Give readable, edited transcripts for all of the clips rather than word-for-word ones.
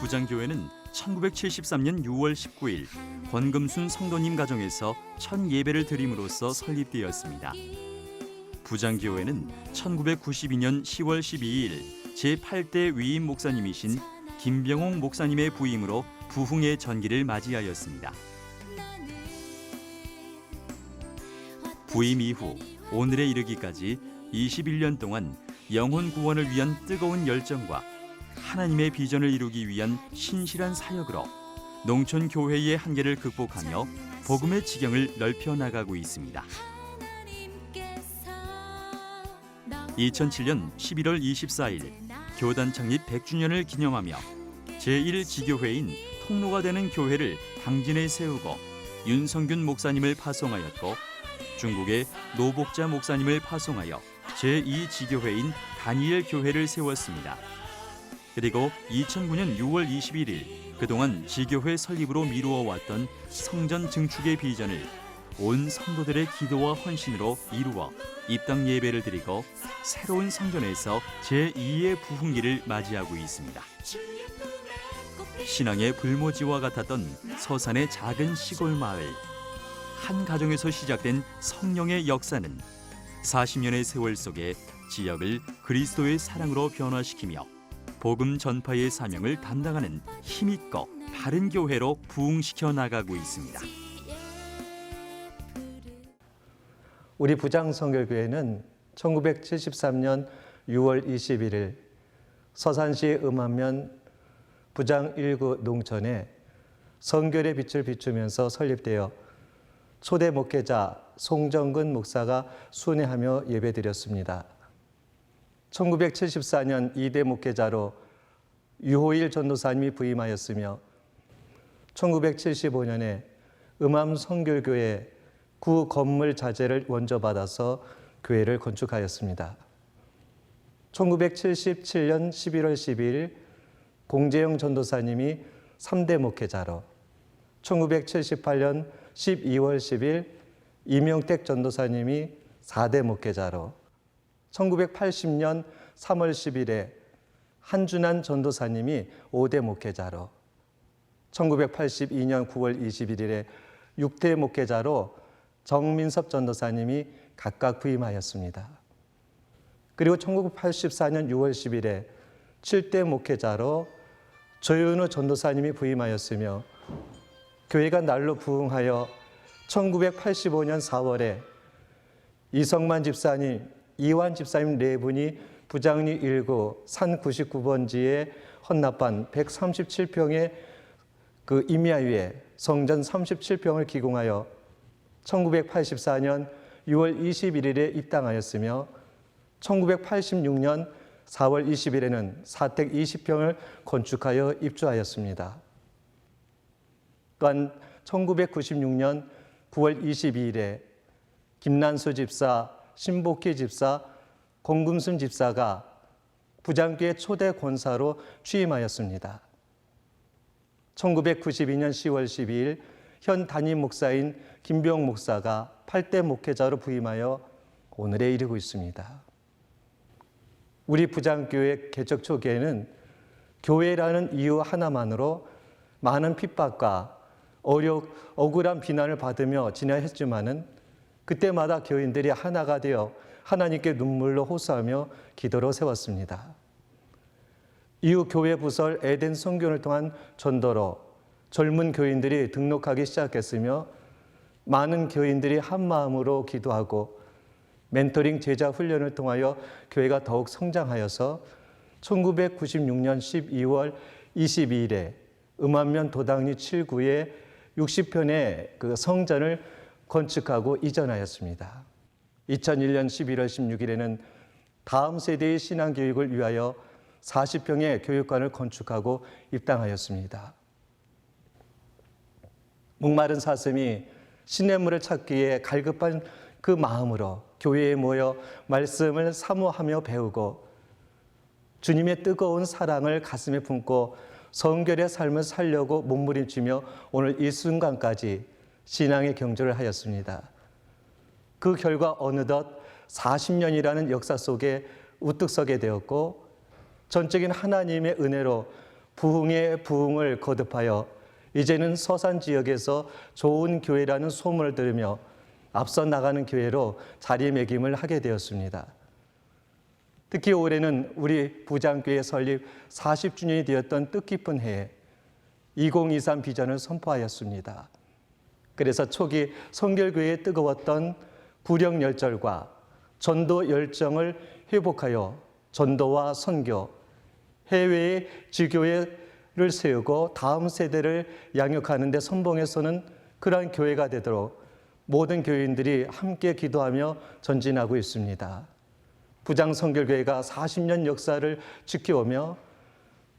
부장교회는 1973년 6월 19일 권금순 성도님 가정에서 첫 예배를 드림으로써 설립되었습니다. 부장교회는 1992년 10월 12일 제8대 위임 목사님이신 김병옥 목사님의 부임으로 부흥의 전기를 맞이하였습니다. 부임 이후 오늘에 이르기까지 21년 동안 영혼 구원을 위한 뜨거운 열정과 하나님의 비전을 이루기 위한 신실한 사역으로 농촌 교회의 한계를 극복하며 복음의 지경을 넓혀 나가고 있습니다. 2007년 11월 24일 교단 창립 100주년을 기념하며 제1지교회인 통로가 되는 교회를 당진에 세우고 윤성균 목사님을 파송하였고 중국의 노복자 목사님을 파송하여 제2지교회인 다니엘 교회를 세웠습니다. 그리고 2009년 6월 21일 그동안 지교회 설립으로 미루어왔던 성전 증축의 비전을 온 성도들의 기도와 헌신으로 이루어 입당 예배를 드리고 새로운 성전에서 제2의 부흥기를 맞이하고 있습니다. 신앙의 불모지와 같았던 서산의 작은 시골 마을. 한 가정에서 시작된 성령의 역사는 40년의 세월 속에 지역을 그리스도의 사랑으로 변화시키며 복음 전파의 사명을 담당하는 힘있고 바른 교회로 부흥시켜 나가고 있습니다. 우리 부장성결교회는 1973년 6월 21일 서산시 음암면 부장 1구 농촌에 성결의 빛을 비추면서 설립되어 초대 목회자 송정근 목사가 순회하며 예배드렸습니다. 1974년 2대 목회자로 유호일 전도사님이 부임하였으며 1975년에 음암성결교회 구 건물 자재를 원조받아서 교회를 건축하였습니다. 1977년 11월 12일 공재영 전도사님이 3대 목회자로 1978년 12월 10일 이명택 전도사님이 4대 목회자로 1980년 3월 10일에 한준환 전도사님이 5대 목회자로 1982년 9월 21일에 6대 목회자로 정민섭 전도사님이 각각 부임하였습니다. 그리고 1984년 6월 10일에 7대 목회자로 조윤우 전도사님이 부임하였으며 교회가 날로 부흥하여 1985년 4월에 이성만 집사님, 이완 집사님 네 분이 부장리 1구 산 99번지에 헌납한 137평의 그 임야위에 성전 37평을 기공하여 1984년 6월 21일에 입당하였으며 1986년 4월 20일에는 사택 20평을 건축하여 입주하였습니다. 또한 1996년 9월 22일에 김난수 집사, 신복희 집사, 권금순 집사가 부장교회 초대 권사로 취임하였습니다. 1992년 10월 12일 현 담임 목사인 김병옥 목사가 8대 목회자로 부임하여 오늘에 이르고 있습니다. 우리 부장교회 개척 초기에는 교회라는 이유 하나만으로 많은 핍박과 억울한 비난을 받으며 지나했지만은 그때마다 교인들이 하나가 되어 하나님께 눈물로 호소하며 기도로 세웠습니다. 이후 교회 부설 에덴 성교를 통한 전도로 젊은 교인들이 등록하기 시작했으며 많은 교인들이 한 마음으로 기도하고 멘토링 제자 훈련을 통하여 교회가 더욱 성장하여서 1996년 12월 22일에 음암면 도당리 7구에 60편의 그 성전을 건축하고 이전하였습니다. 2001년 11월 16일에는 다음 세대의 신앙교육을 위하여 40평의 교육관을 건축하고 입당하였습니다. 목마른 사슴이 시냇물을 찾기에 갈급한 그 마음으로 교회에 모여 말씀을 사모하며 배우고 주님의 뜨거운 사랑을 가슴에 품고 성결의 삶을 살려고 몸부림치며 오늘 이 순간까지 신앙의 경주를 하였습니다. 그 결과 어느덧 40년이라는 역사 속에 우뚝 서게 되었고 전적인 하나님의 은혜로 부흥의 부흥을 거듭하여 이제는 서산 지역에서 좋은 교회라는 소문을 들으며 앞서 나가는 교회로 자리매김을 하게 되었습니다. 특히 올해는 우리 부장교회 설립 40주년이 되었던 뜻깊은 해에 2023 비전을 선포하였습니다. 그래서 초기 성결교회에 뜨거웠던 구령 열정과 전도 열정을 회복하여 전도와 선교, 해외의 지교회를 세우고 다음 세대를 양육하는 데 선봉해서는 그러한 교회가 되도록 모든 교인들이 함께 기도하며 전진하고 있습니다. 부장성결교회가 40년 역사를 지켜오며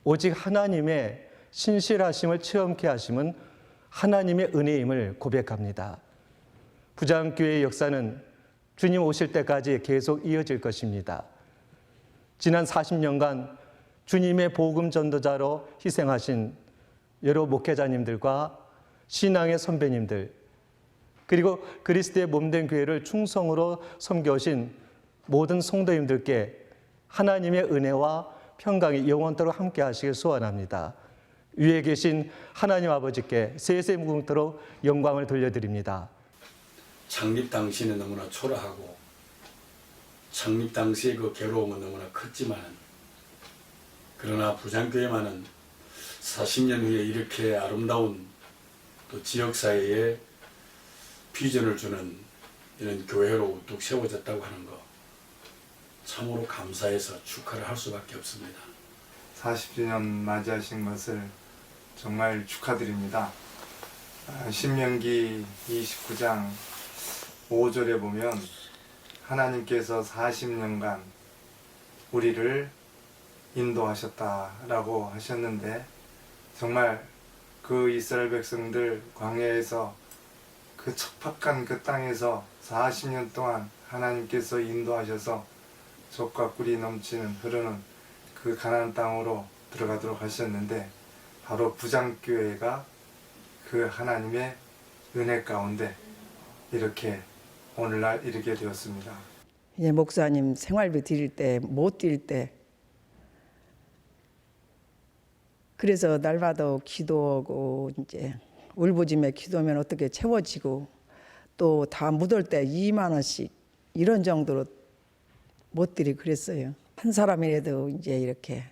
오직 하나님의 신실하심을 체험케 하심은 하나님의 은혜임을 고백합니다. 부장교회의 역사는 주님 오실 때까지 계속 이어질 것입니다. 지난 40년간 주님의 복음 전도자로 희생하신 여러 목회자님들과 신앙의 선배님들, 그리고 그리스도의 몸된 교회를 충성으로 섬겨오신 모든 성도님들께 하나님의 은혜와 평강이 영원토록 함께 하시길 소원합니다. 위에 계신 하나님 아버지께 세세 무궁토록 영광을 돌려드립니다. 창립 당시는 너무나 초라하고 창립 당시의 그 괴로움은 너무나 컸지만 그러나 부장교회만은 40년 후에 이렇게 아름다운 또 지역사회에 비전을 주는 이런 교회로 우뚝 세워졌다고 하는 것 참으로 감사해서 축하를 할 수밖에 없습니다. 40주년 맞이하신 것을 정말 축하드립니다. 신명기 29장 5절에 보면 하나님께서 40년간 우리를 인도하셨다라고 하셨는데 정말 그 이스라엘 백성들 광야에서 그 척박한 그 땅에서 40년 동안 하나님께서 인도하셔서 젖과 꿀이 넘치는 흐르는 그 가나안 땅으로 들어가도록 하셨는데 바로 부장교회가 그 하나님의 은혜 가운데 이렇게 오늘날 이르게 되었습니다. 이제 목사님 생활비 드릴 때 못 드릴 때 그래서 날마다 기도하고 이제 울부짖며 기도하면 어떻게 채워지고 또 다 묻을 때 2만 원씩 이런 정도로 못 드리고 그랬어요. 한 사람이라도 이제 이렇게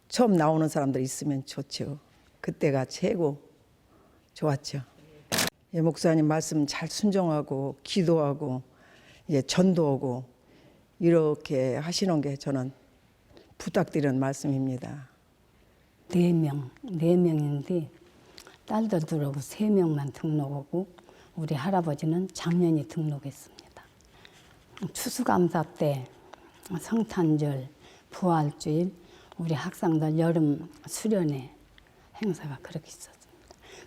처음 나오는 사람들 있으면 좋죠. 그때가 최고 좋았죠. 예, 목사님 말씀 잘 순종하고 기도하고 이제 전도하고 이렇게 하시는 게 저는 부탁드리는 말씀입니다. 4명인데 딸들 둘하고 3명만 등록하고 우리 할아버지는 작년에 등록했습니다. 추수감사 때 성탄절, 부활주일 우리 학생들 여름 수련회 행사가 그렇게 있었습니다.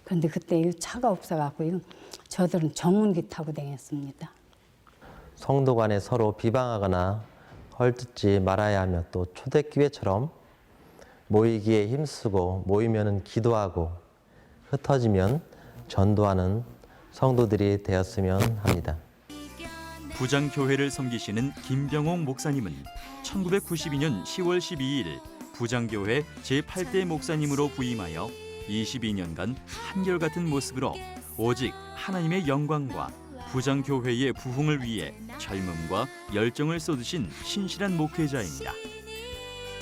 그런데 그때 차가 없어갖고 저들은 전문기 타고 다녔습니다. 성도 간에 서로 비방하거나 헐뜯지 말아야 하며 또 초대교회처럼 모이기에 힘쓰고 모이면은 기도하고 흩어지면 전도하는 성도들이 되었으면 합니다. 부장교회를 섬기시는 김병옥 목사님은 1992년 10월 12일 부장교회 제8대 목사님으로 부임하여 22년간 한결같은 모습으로 오직 하나님의 영광과 부장교회의 부흥을 위해 젊음과 열정을 쏟으신 신실한 목회자입니다.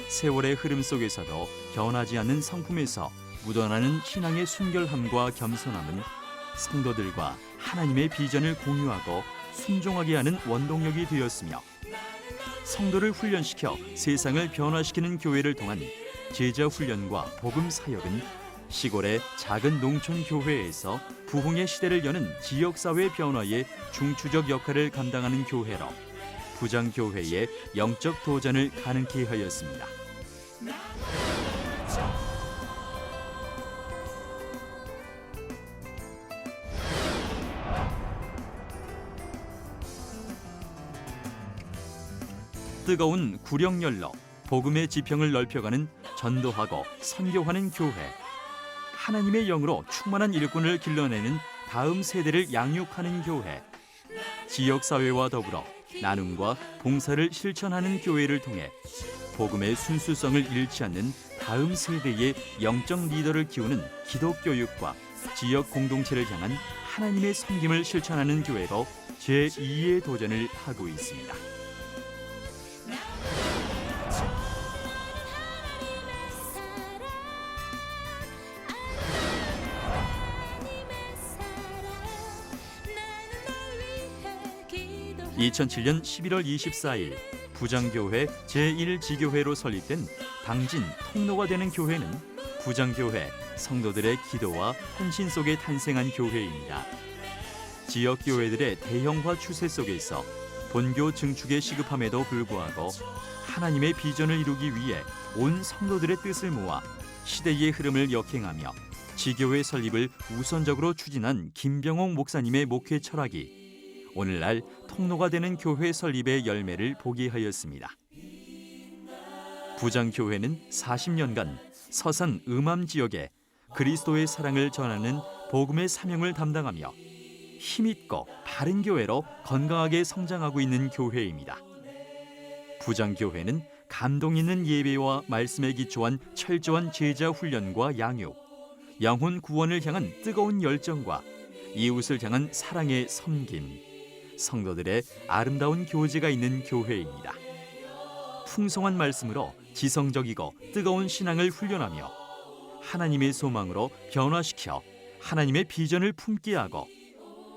세월의 흐름 속에서도 변하지 않는 성품에서 묻어나는 신앙의 순결함과 겸손함은 성도들과 하나님의 비전을 공유하고 순종하게 하는 원동력이 되었으며 성도를 훈련시켜 세상을 변화시키는 교회를 통한 제자 훈련과 복음 사역은 시골의 작은 농촌 교회에서 부흥의 시대를 여는 지역사회 변화의 중추적 역할을 감당하는 교회로 부장교회의 영적 도전을 가능케 하였습니다. 뜨거운 구령열로 복음의 지평을 넓혀가는 전도하고 선교하는 교회. 하나님의 영으로 충만한 일꾼을 길러내는 다음 세대를 양육하는 교회. 지역사회와 더불어 나눔과 봉사를 실천하는 교회를 통해 복음의 순수성을 잃지 않는 다음 세대의 영적 리더를 키우는 기독교육과 지역 공동체를 향한 하나님의 섬김을 실천하는 교회로 제2의 도전을 하고 있습니다. (2007년 11월 24일) 부장교회 제1지교회로 설립된 당진 통로가 되는 교회는 부장교회 성도들의 기도와 헌신 속에 탄생한 교회입니다. 지역 교회들의 대형화 추세 속에서 본교 증축의 시급함에도 불구하고 하나님의 비전을 이루기 위해 온 성도들의 뜻을 모아 시대의 흐름을 역행하며 지교회 설립을 우선적으로 추진한 김병옥 목사님의 목회 철학이 오늘날 통로가 되는 교회 설립의 열매를 보게 하였습니다. 부장교회는 40년간 서산 음암 지역에 그리스도의 사랑을 전하는 복음의 사명을 담당하며 힘있고 바른 교회로 건강하게 성장하고 있는 교회입니다. 부장교회는 감동 있는 예배와 말씀에 기초한 철저한 제자 훈련과 양육, 영혼 구원을 향한 뜨거운 열정과 이웃을 향한 사랑의 섬김, 성도들의 아름다운 교제가 있는 교회입니다. 풍성한 말씀으로 지성적이고 뜨거운 신앙을 훈련하며 하나님의 소망으로 변화시켜 하나님의 비전을 품게 하고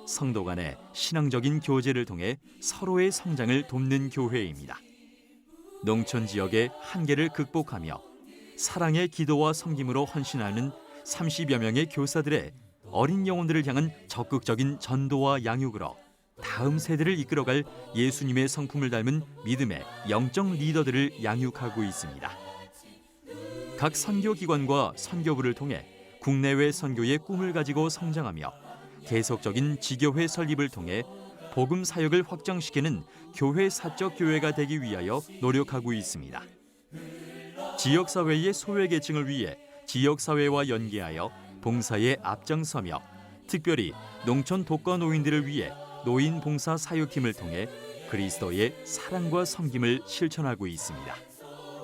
성도 간의 신앙적인 교제를 통해 서로의 성장을 돕는 교회입니다. 농촌 지역의 한계를 극복하며 사랑의 기도와 섬김으로 헌신하는 30여 명의 교사들의 어린 영혼들을 향한 적극적인 전도와 양육으로 다음 세대를 이끌어갈 예수님의 성품을 닮은 믿음의 영적 리더들을 양육하고 있습니다. 각 선교기관과 선교부를 통해 국내외 선교의 꿈을 가지고 성장하며 계속적인 지교회 설립을 통해 복음 사역을 확장시키는 교회 사적 교회가 되기 위하여 노력하고 있습니다. 지역사회의 소외계층을 위해 지역사회와 연계하여 봉사에 앞장서며 특별히 농촌 독거 노인들을 위해 노인 봉사 사역팀을 통해 그리스도의 사랑과 섬김을 실천하고 있습니다.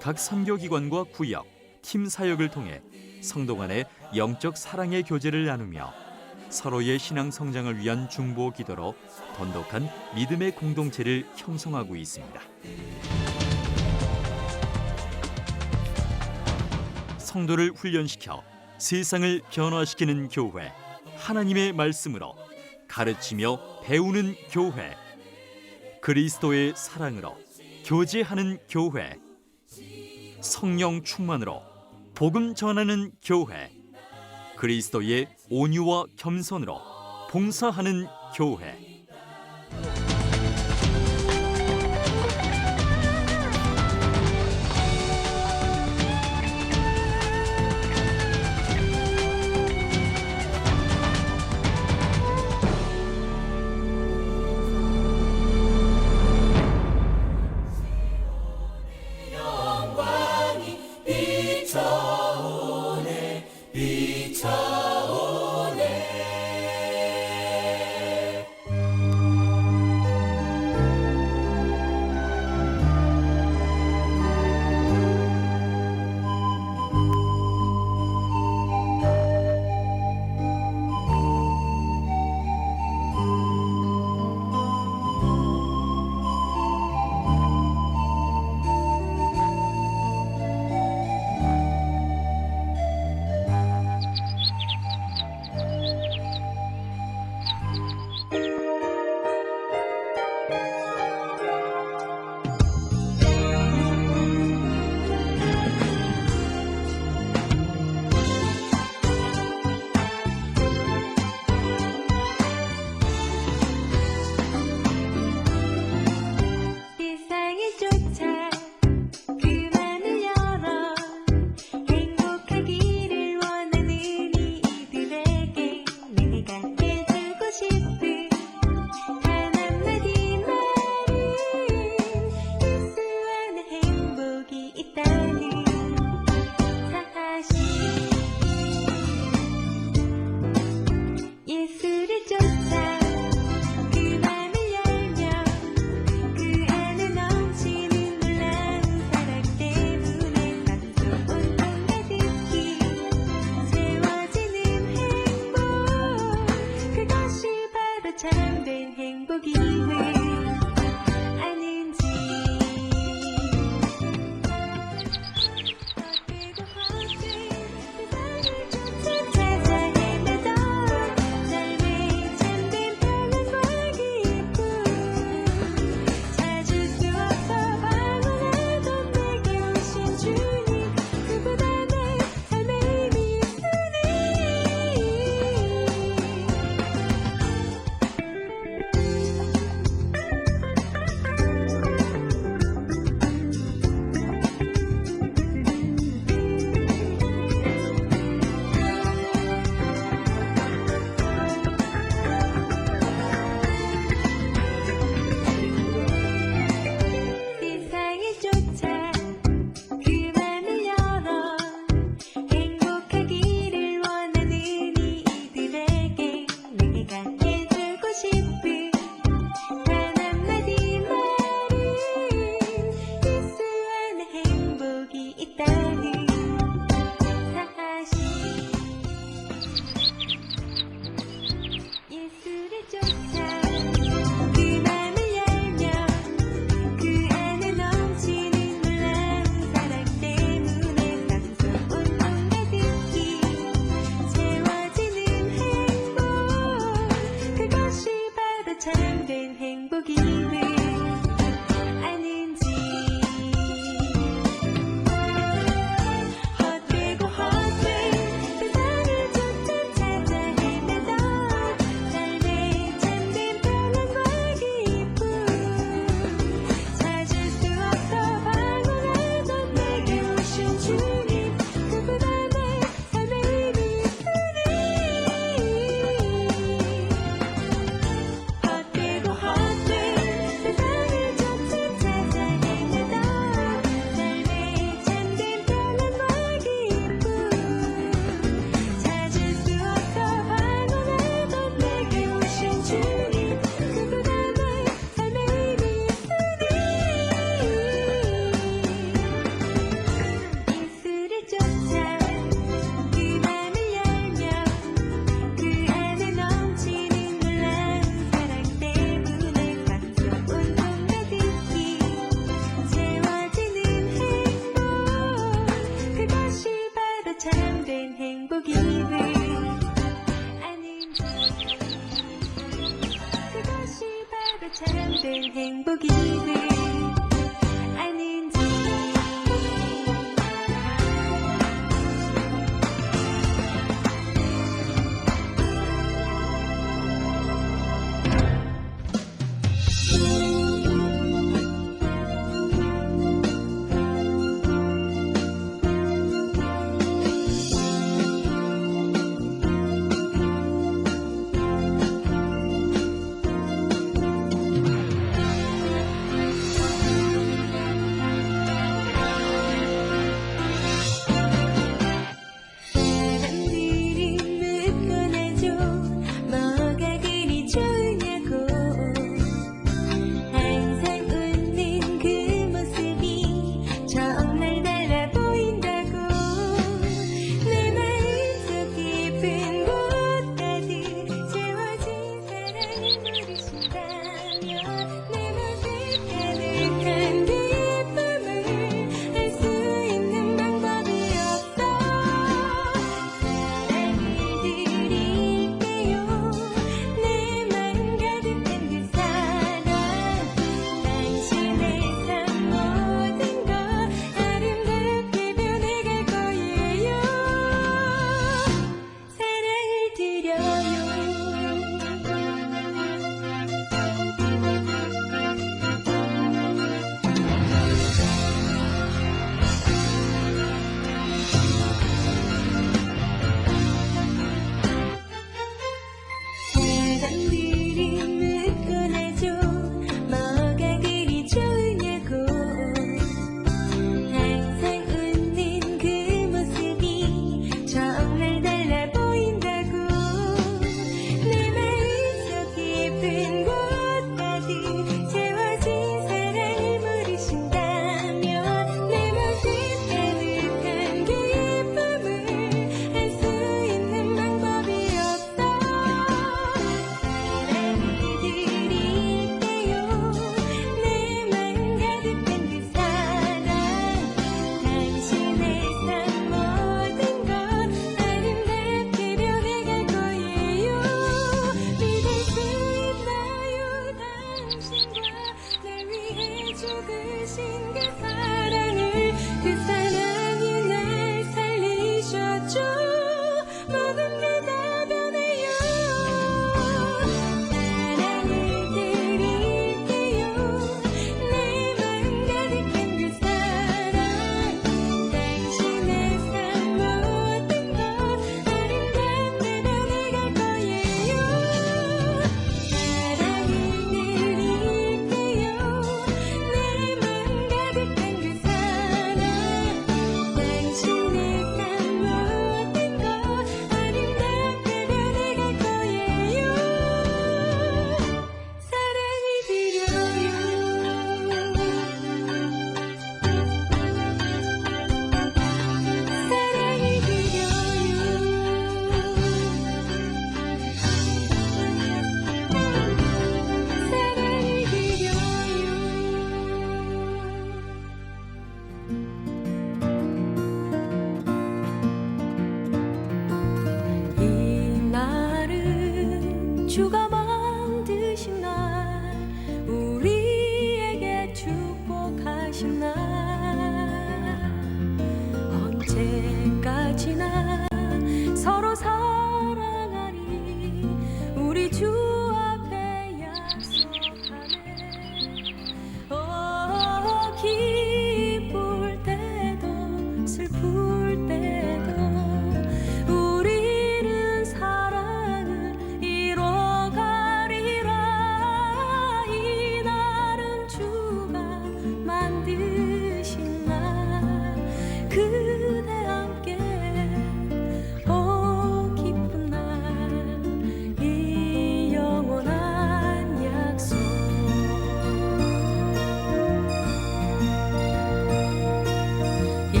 각 선교기관과 구역, 팀 사역을 통해 성도 간의 영적 사랑의 교제를 나누며 서로의 신앙 성장을 위한 중보 기도로 돈독한 믿음의 공동체를 형성하고 있습니다. 성도를 훈련시켜 세상을 변화시키는 교회, 하나님의 말씀으로 가르치며 배우는 교회, 그리스도의 사랑으로 교제하는 교회, 성령 충만으로 복음 전하는 교회, 그리스도의 온유와 겸손으로 봉사하는 교회.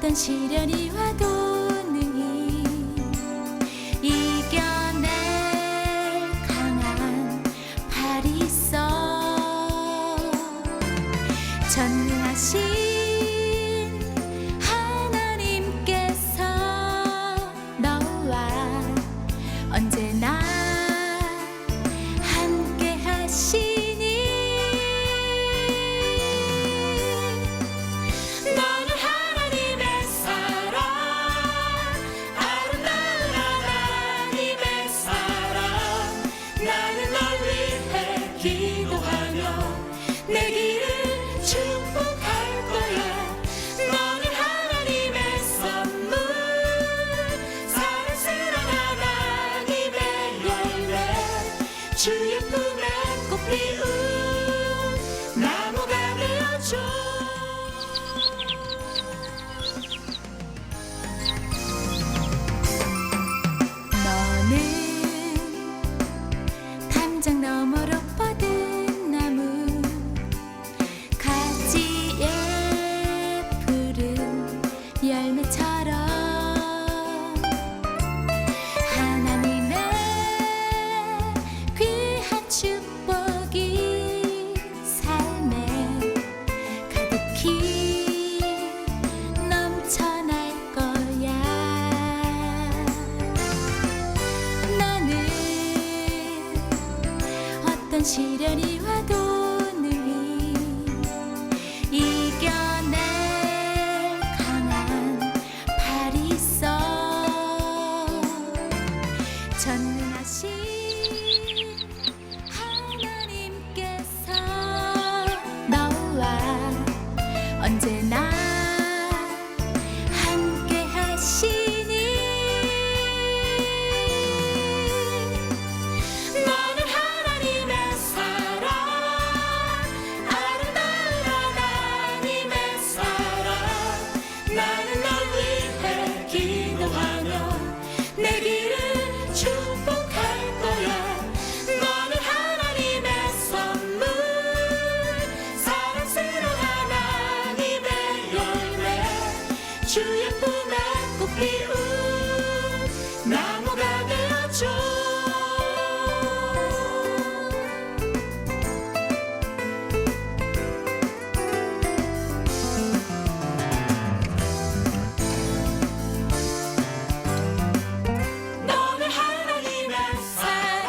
어떤 시련이 와도 능히 이겨낼 강한 팔이 있어. 전능하신 하나님께서 너와 언제나 함께 하시니 너는 하나님의 사랑, 아름다운 하나님의 사랑. 나는 널 위해 기도하며 내 길을 축복할 거야. 너는 하나님의 선물, 사랑스러운 하나님의 열매. 주의 품에 꽃 피운 나무가 되어줘. 너는 담장 너머로 뻗은 나무, 가지에 푸른 열매처럼 하나님의 귀한 축복이 삶에 가득히 넘쳐날 거야. 너는 어떤 시련이 와도 능히 이겨낼 강한 팔이 있어. 전능하신 하나님께서 너와 언제나 함께 하시니 너는 하나님의 사랑, 아름다운 하나님의 사랑. 나는 널 위해 기도하며 내 길을 축복할 거야. 너는 하나님의 선물, 사랑스러운 하나님의 열매. 주의 품에 꽃 피운 나무가 되어줘. 너는 하나님의 사랑,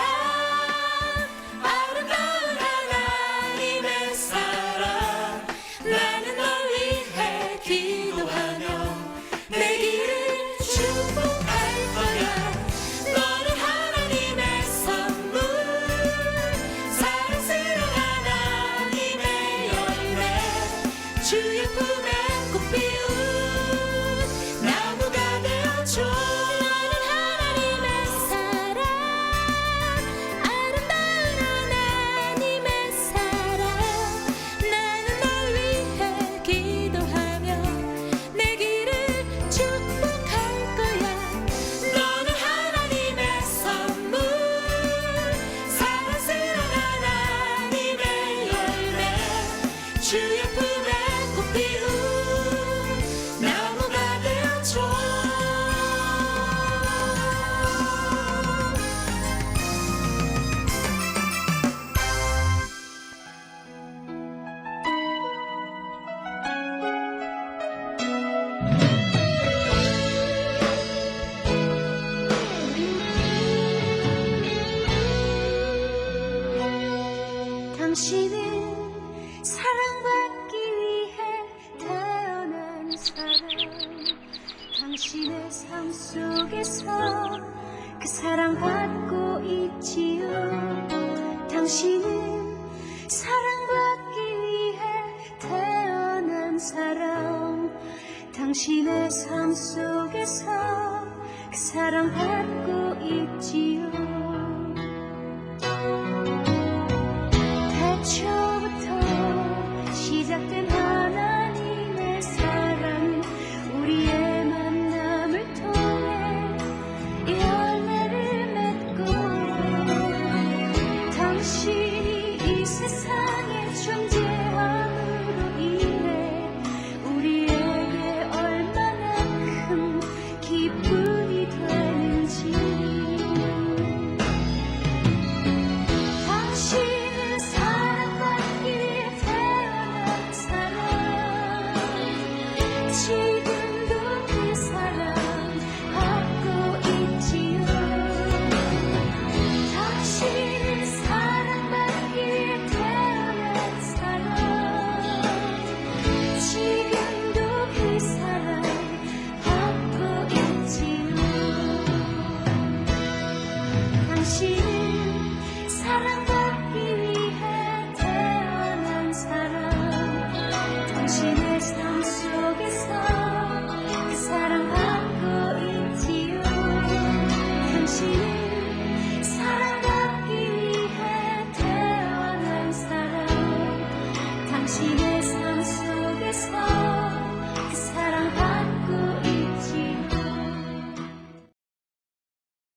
아름다운 하나님의 사랑. 나는 널 위해 기도하며 내 길을 축복할 거야. 너는 하나님의 선물, 사랑스러운 하나님의 열매. 주의 품에 꽃 피운 나무가 되어줘. 너는 하나님의 사랑, 아름다운 하나님의 사랑. 나는 널 위해 기도하며 내 길을 축복할 거야. 너는 하나님의 선물, 사랑스러운 하나님의 열매. 주의 품에 꽃 피운 나무가 되어줘. 당신은 사랑받기 위해 태어난 사람. 당신의 삶 속에서 그 사랑받고 있지요. 당신은 사랑받기 위해 태어난 사람. 당신의 삶 속에서 그 사랑받고 있지요. 태초부터 시작된 하나님의 사랑은 우리의 만남을 통해 열매를 맺고 당신이 이 세상의 존재함으로 인해 우리에게 얼마나 지금도 그 사랑하고 있지요. 당신은 사랑받기 위해 태어난 사람, 지금도 그 사랑하고 있지요. 당신은 사랑받기 위해 태어난 사람, 당신의 삶 속에서 사랑하고 있지요. 당신은 사랑받기 위해 태어난 사람, 당신의